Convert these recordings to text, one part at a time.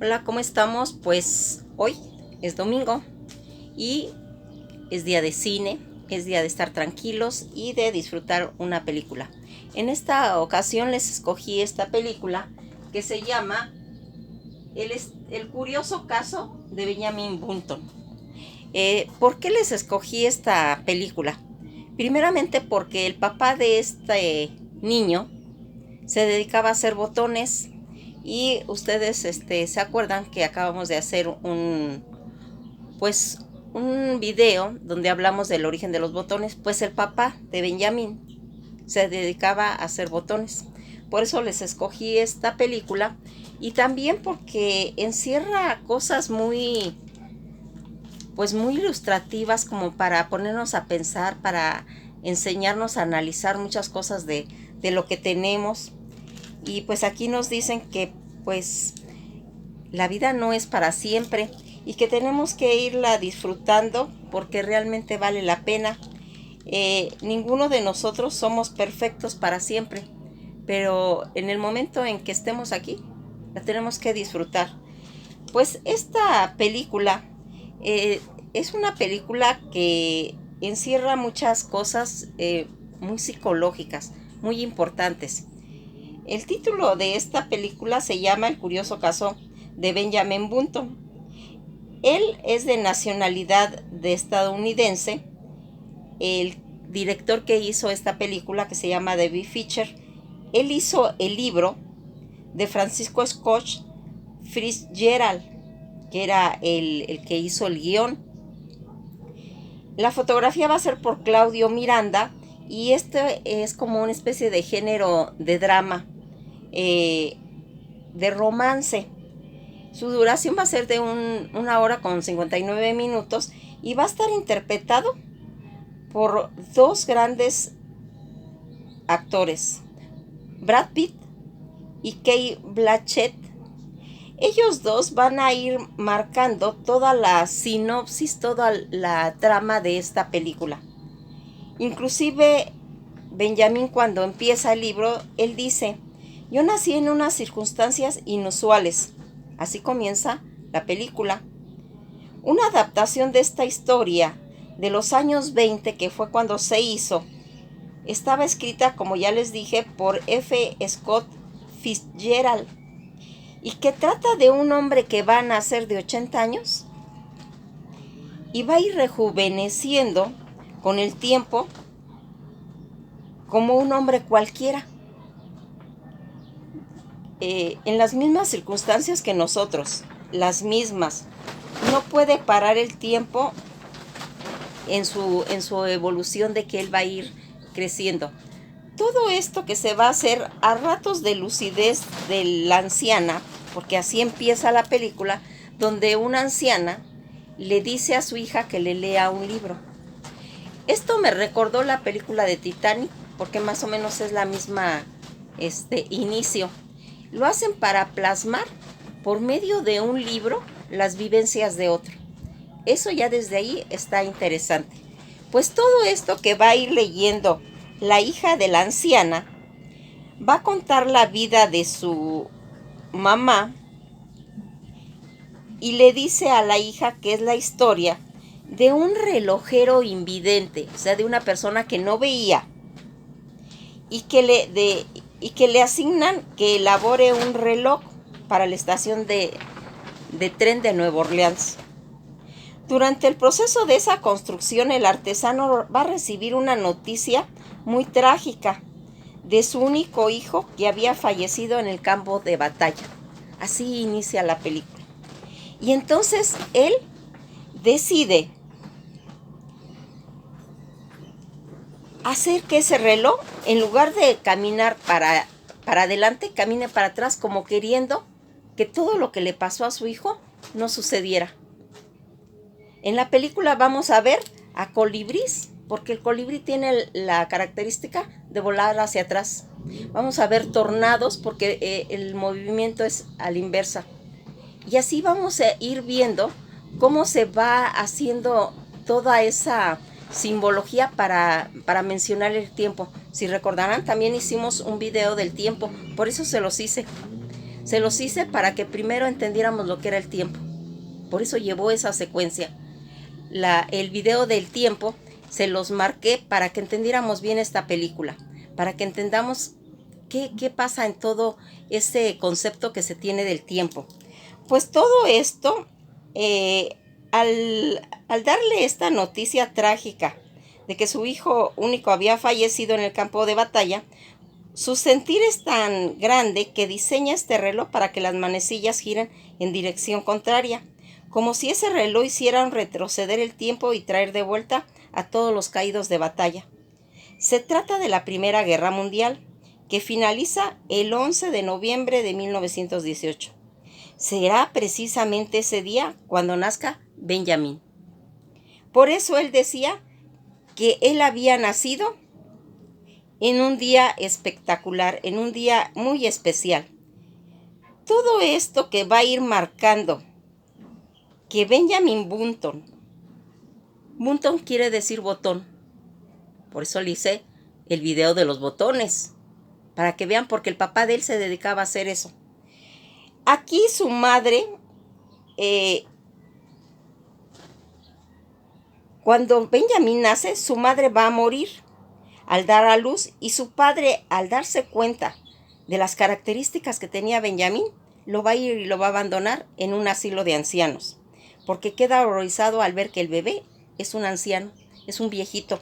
Hola, ¿cómo estamos? Pues hoy es domingo y es día de cine, es día de estar tranquilos y de disfrutar una película. En esta ocasión les escogí esta película que se llama El curioso caso de Benjamin Button. ¿Por qué les escogí esta película? Primeramente porque el papá de este niño se dedicaba a hacer botones y ustedes se acuerdan que acabamos de hacer un video donde hablamos del origen de los botones. Pues el papá de Benjamin se dedicaba a hacer botones. Por eso les escogí esta película y también porque encierra cosas muy ilustrativas, como para ponernos a pensar, para enseñarnos a analizar muchas cosas de lo que tenemos. Y pues aquí nos dicen que pues la vida no es para siempre y que tenemos que irla disfrutando porque realmente vale la pena. Ninguno de nosotros somos perfectos para siempre, pero en el momento en que estemos aquí, la tenemos que disfrutar. Pues esta película es una película que encierra muchas cosas muy psicológicas, muy importantes. El título de esta película se llama El curioso caso de Benjamin Button. Él es de nacionalidad de estadounidense. El director que hizo esta película, que se llama David Fincher, él hizo el libro de Francisco Scott Fitzgerald, que era el que hizo el guión. La fotografía va a ser por Claudio Miranda y este es como una especie de género de drama, de romance. Su duración va a ser de 1 hora con 59 minutos y va a estar interpretado por dos grandes actores, Brad Pitt y Cate Blanchett. Ellos dos van a ir marcando toda la sinopsis, toda la trama de esta película. Inclusive Benjamin, cuando empieza el libro, él dice: yo nací en unas circunstancias inusuales. Así comienza la película. Una adaptación de esta historia de los años 20, que fue cuando se hizo, estaba escrita, como ya les dije, por F. Scott Fitzgerald, y que trata de un hombre que va a nacer de 80 años y va a ir rejuveneciendo con el tiempo como un hombre cualquiera, en las mismas circunstancias que nosotros, las mismas. No puede parar el tiempo en su evolución, de que él va a ir creciendo. Todo esto que se va a hacer a ratos de lucidez de la anciana, porque así empieza la película, donde una anciana le dice a su hija que le lea un libro. Esto me recordó la película de Titanic, porque más o menos es la misma inicio. Lo hacen para plasmar por medio de un libro las vivencias de otro. Eso ya desde ahí está interesante. Pues todo esto que va a ir leyendo la hija de la anciana va a contar la vida de su mamá y le dice a la hija que es la historia de un relojero invidente, o sea, de una persona que no veía y que le asignan que elabore un reloj para la estación de tren de Nueva Orleans. Durante el proceso de esa construcción, el artesano va a recibir una noticia muy trágica de su único hijo, que había fallecido en el campo de batalla. Así inicia la película. Y entonces él decide hacer que ese reloj, en lugar de caminar para adelante, camine para atrás, como queriendo que todo lo que le pasó a su hijo no sucediera. En la película vamos a ver a colibrís, porque el colibrí tiene la característica de volar hacia atrás. Vamos a ver tornados, porque el movimiento es a la inversa. Y así vamos a ir viendo cómo se va haciendo toda esa simbología para mencionar el tiempo. Si recordarán, también hicimos un video del tiempo, por eso se los hice. Se los hice para que primero entendiéramos lo que era el tiempo. Por eso llevó esa secuencia. El video del tiempo se los marqué para que entendiéramos bien esta película, para que entendamos qué pasa en todo ese concepto que se tiene del tiempo. Pues todo esto, al darle esta noticia trágica de que su hijo único había fallecido en el campo de batalla, su sentir es tan grande que diseña este reloj para que las manecillas giren en dirección contraria, como si ese reloj hiciera retroceder el tiempo y traer de vuelta a todos los caídos de batalla. Se trata de la Primera Guerra Mundial, que finaliza el 11 de noviembre de 1918. Será precisamente ese día cuando nazca Benjamín. Por eso él decía que él había nacido en un día espectacular, en un día muy especial. Todo esto que va a ir marcando que Benjamin Button quiere decir botón, por eso le hice el video de los botones, para que vean, porque el papá de él se dedicaba a hacer eso. Aquí su madre, cuando Benjamín nace, su madre va a morir al dar a luz, y su padre, al darse cuenta de las características que tenía Benjamín, lo va a ir y lo va a abandonar en un asilo de ancianos, porque queda horrorizado al ver que el bebé es un anciano, es un viejito.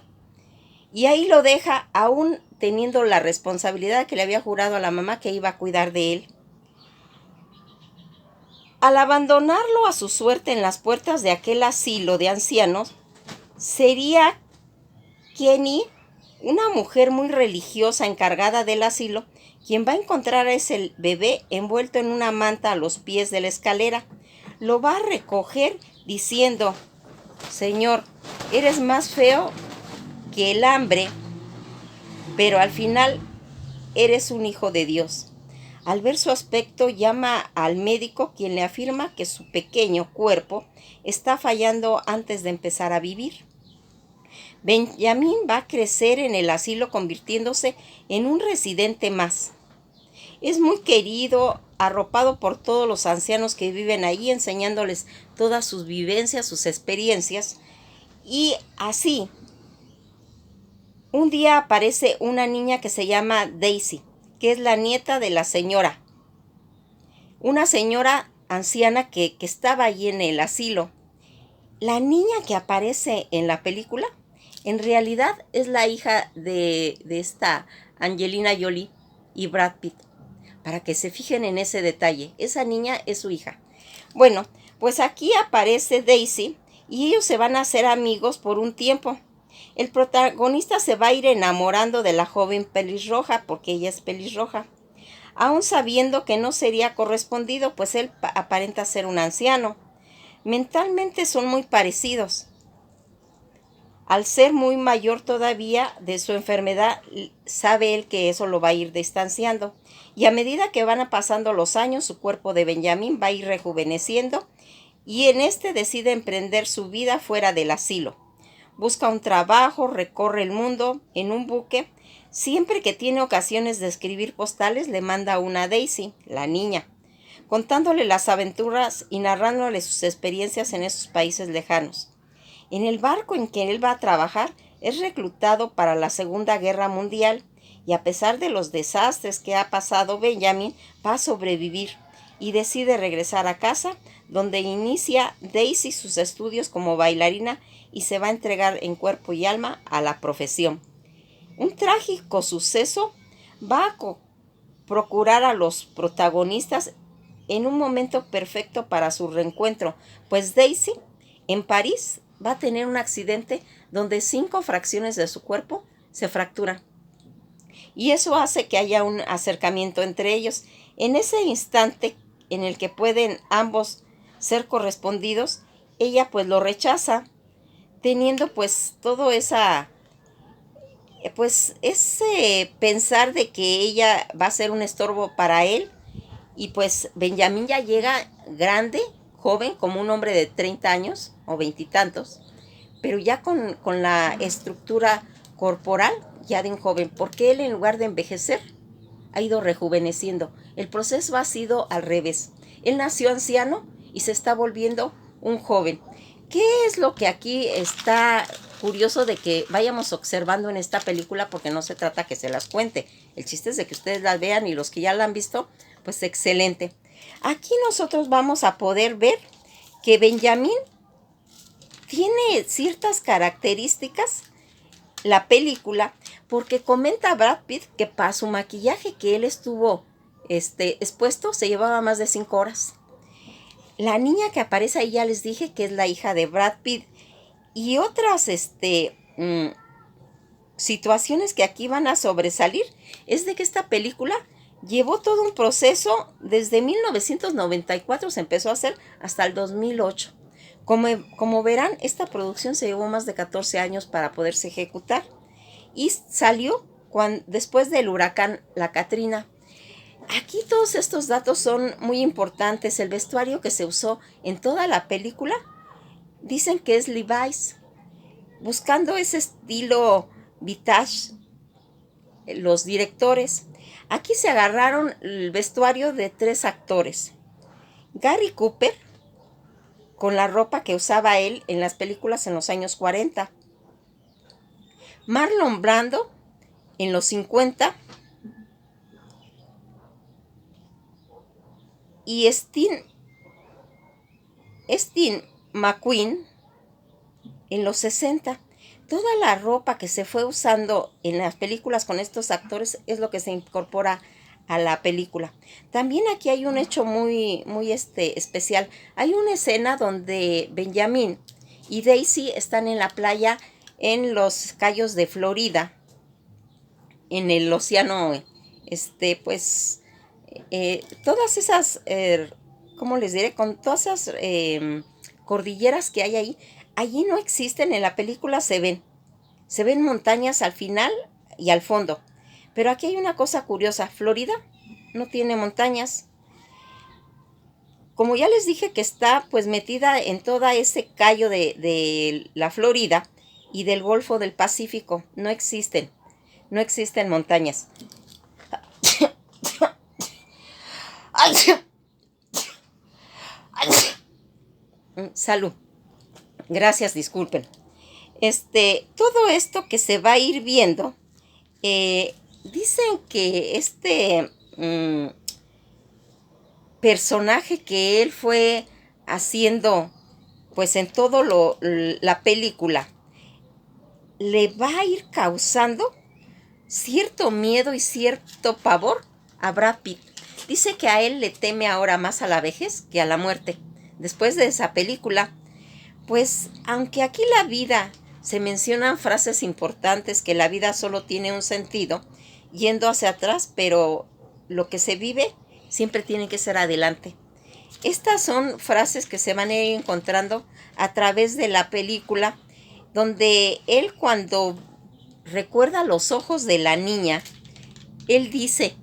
Y ahí lo deja, aún teniendo la responsabilidad que le había jurado a la mamá que iba a cuidar de él. Al abandonarlo a su suerte en las puertas de aquel asilo de ancianos, sería Kenny, una mujer muy religiosa encargada del asilo, quien va a encontrar a ese bebé envuelto en una manta a los pies de la escalera. Lo va a recoger diciendo: Señor, eres más feo que el hambre, pero al final eres un hijo de Dios. Al ver su aspecto, llama al médico, quien le afirma que su pequeño cuerpo está fallando antes de empezar a vivir. Benjamín va a crecer en el asilo, convirtiéndose en un residente más. Es muy querido, arropado por todos los ancianos que viven ahí, enseñándoles todas sus vivencias, sus experiencias. Y así, un día aparece una niña que se llama Daisy, que es la nieta de la señora. Una señora anciana que estaba allí en el asilo. La niña que aparece en la película, en realidad es la hija de esta Angelina Jolie y Brad Pitt. Para que se fijen en ese detalle, esa niña es su hija. Bueno, pues aquí aparece Daisy y ellos se van a hacer amigos por un tiempo. El protagonista se va a ir enamorando de la joven pelirroja, porque ella es pelirroja, aún sabiendo que no sería correspondido, pues él aparenta ser un anciano. Mentalmente son muy parecidos. Al ser muy mayor todavía de su enfermedad, sabe él que eso lo va a ir distanciando. Y a medida que van pasando los años, su cuerpo de Benjamín va a ir rejuveneciendo, y en este decide emprender su vida fuera del asilo. Busca un trabajo, recorre el mundo en un buque. Siempre que tiene ocasiones de escribir postales, le manda una a Daisy, la niña, contándole las aventuras y narrándole sus experiencias en esos países lejanos. En el barco en que él va a trabajar, es reclutado para la Segunda Guerra Mundial, y a pesar de los desastres que ha pasado, Benjamín va a sobrevivir y decide regresar a casa, donde inicia Daisy sus estudios como bailarina y se va a entregar en cuerpo y alma a la profesión. Un trágico suceso va a procurar a los protagonistas en un momento perfecto para su reencuentro, pues Daisy, en París, va a tener un accidente donde 5 fracciones de su cuerpo se fracturan. Y eso hace que haya un acercamiento entre ellos. En ese instante en el que pueden ambos ser correspondidos, ella pues lo rechaza, teniendo pues todo ese pensar de que ella va a ser un estorbo para él. Y pues Benjamín ya llega grande, joven, como un hombre de 30 años o 20 y tantos, pero ya con la estructura corporal ya de un joven, porque él, en lugar de envejecer, ha ido rejuveneciendo. El proceso ha sido al revés. Él nació anciano y se está volviendo un joven. ¿Qué es lo que aquí está curioso de que vayamos observando en esta película? Porque no se trata que se las cuente. El chiste es de que ustedes las vean y los que ya la han visto, pues excelente. Aquí nosotros vamos a poder ver que Benjamín tiene ciertas características, la película, porque comenta Brad Pitt que para su maquillaje que él estuvo expuesto se llevaba más de 5 horas. La niña que aparece ahí ya les dije que es la hija de Brad Pitt. Y otras situaciones que aquí van a sobresalir es de que esta película llevó todo un proceso desde 1994, se empezó a hacer hasta el 2008. Como verán, esta producción se llevó más de 14 años para poderse ejecutar y salió después del huracán La Katrina. Aquí todos estos datos son muy importantes. El vestuario que se usó en toda la película dicen que es Levi's, buscando ese estilo vintage los directores. Aquí se agarraron el vestuario de 3 actores. Gary Cooper, con la ropa que usaba él en las películas en los años 40. Marlon Brando, en los 50. Y Steve McQueen, en los 60. Toda la ropa que se fue usando en las películas con estos actores es lo que se incorpora a la película. También aquí hay un hecho muy especial. Hay una escena donde Benjamín y Daisy están en la playa en los Cayos de Florida, en el océano, todas esas, ¿cómo les diré? Con todas esas cordilleras que hay ahí, allí no existen, en la película se ven montañas al final y al fondo. Pero aquí hay una cosa curiosa, Florida no tiene montañas. Como ya les dije que está pues metida en todo ese cayo de la Florida y del Golfo del Pacífico, no existen montañas. Salud. Gracias, disculpen. Todo esto que se va a ir viendo, dicen que personaje que él fue haciendo, pues en todo la película, le va a ir causando cierto miedo y cierto pavor a Brad Pitt. Dice que a él le teme ahora más a la vejez que a la muerte. Después de esa película, pues aunque aquí la vida se mencionan frases importantes, que la vida solo tiene un sentido yendo hacia atrás, pero lo que se vive siempre tiene que ser adelante. Estas son frases que se van a ir encontrando a través de la película, donde él, cuando recuerda los ojos de la niña, él dice: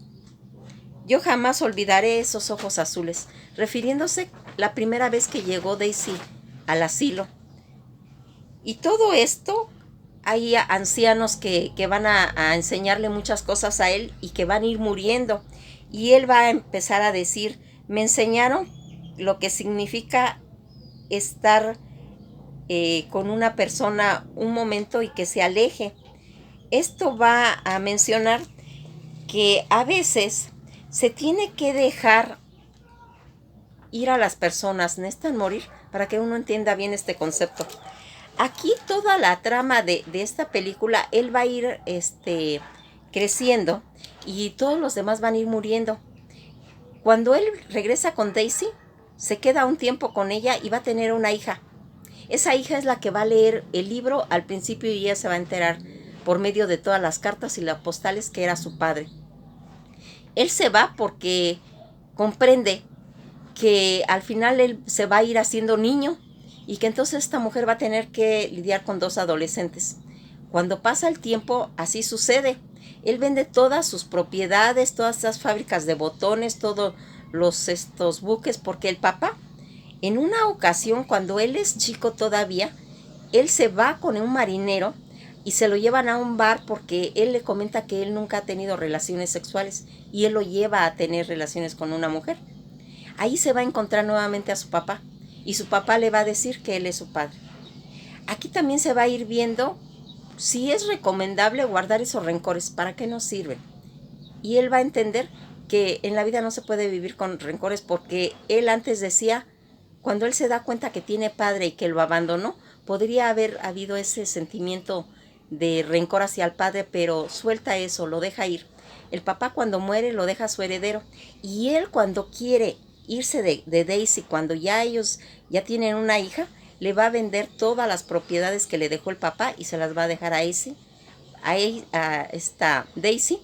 yo jamás olvidaré esos ojos azules, refiriéndose la primera vez que llegó Daisy al asilo. Y todo esto, hay ancianos que van a enseñarle muchas cosas a él y que van a ir muriendo. Y él va a empezar a decir: me enseñaron lo que significa estar con una persona un momento y que se aleje. Esto va a mencionar que a veces se tiene que dejar ir a las personas, necesitan morir, para que uno entienda bien este concepto. Aquí toda la trama de esta película, él va a ir creciendo y todos los demás van a ir muriendo. Cuando él regresa con Daisy, se queda un tiempo con ella y va a tener una hija. Esa hija es la que va a leer el libro al principio y ella se va a enterar por medio de todas las cartas y las postales que era su padre. Él se va porque comprende que al final él se va a ir haciendo niño y que entonces esta mujer va a tener que lidiar con 2 adolescentes. Cuando pasa el tiempo, así sucede. Él vende todas sus propiedades, todas esas fábricas de botones, todos estos buques, porque el papá, en una ocasión, cuando él es chico todavía, él se va con un marinero y se lo llevan a un bar porque él le comenta que él nunca ha tenido relaciones sexuales y él lo lleva a tener relaciones con una mujer. Ahí se va a encontrar nuevamente a su papá y su papá le va a decir que él es su padre. Aquí también se va a ir viendo si es recomendable guardar esos rencores, ¿para qué nos sirven? Y él va a entender que en la vida no se puede vivir con rencores, porque él antes decía, cuando él se da cuenta que tiene padre y que lo abandonó, podría haber habido ese sentimiento de rencor hacia el padre, pero suelta eso, lo deja ir. El papá cuando muere lo deja a su heredero, y él cuando quiere irse de Daisy, cuando ya ellos ya tienen una hija, le va a vender todas las propiedades que le dejó el papá y se las va a dejar a esta Daisy,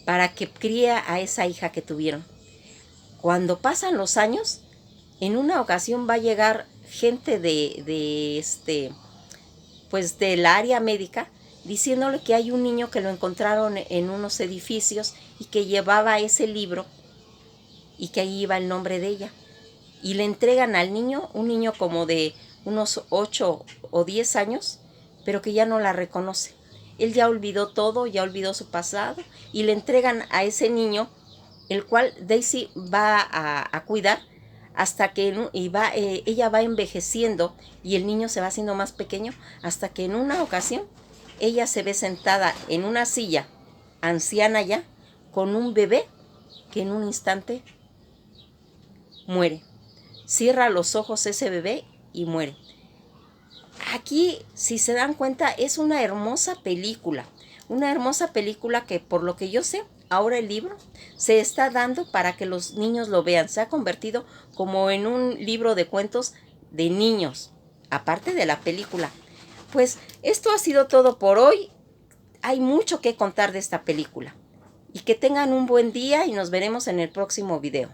para que críe a esa hija que tuvieron. Cuando pasan los años, en una ocasión va a llegar gente pues del área médica, diciéndole que hay un niño que lo encontraron en unos edificios y que llevaba ese libro y que ahí iba el nombre de ella. Y le entregan al niño, un niño como de unos 8 o 10 años, pero que ya no la reconoce. Él ya olvidó todo, ya olvidó su pasado, y le entregan a ese niño, el cual Daisy va a cuidar hasta que ella va envejeciendo y el niño se va haciendo más pequeño, hasta que en una ocasión ella se ve sentada en una silla, anciana ya, con un bebé que en un instante muere. Cierra los ojos ese bebé y muere. Aquí, si se dan cuenta, es una hermosa película que, por lo que yo sé, ahora el libro se está dando para que los niños lo vean. Se ha convertido como en un libro de cuentos de niños, aparte de la película. Pues esto ha sido todo por hoy. Hay mucho que contar de esta película. Y que tengan un buen día y nos veremos en el próximo video.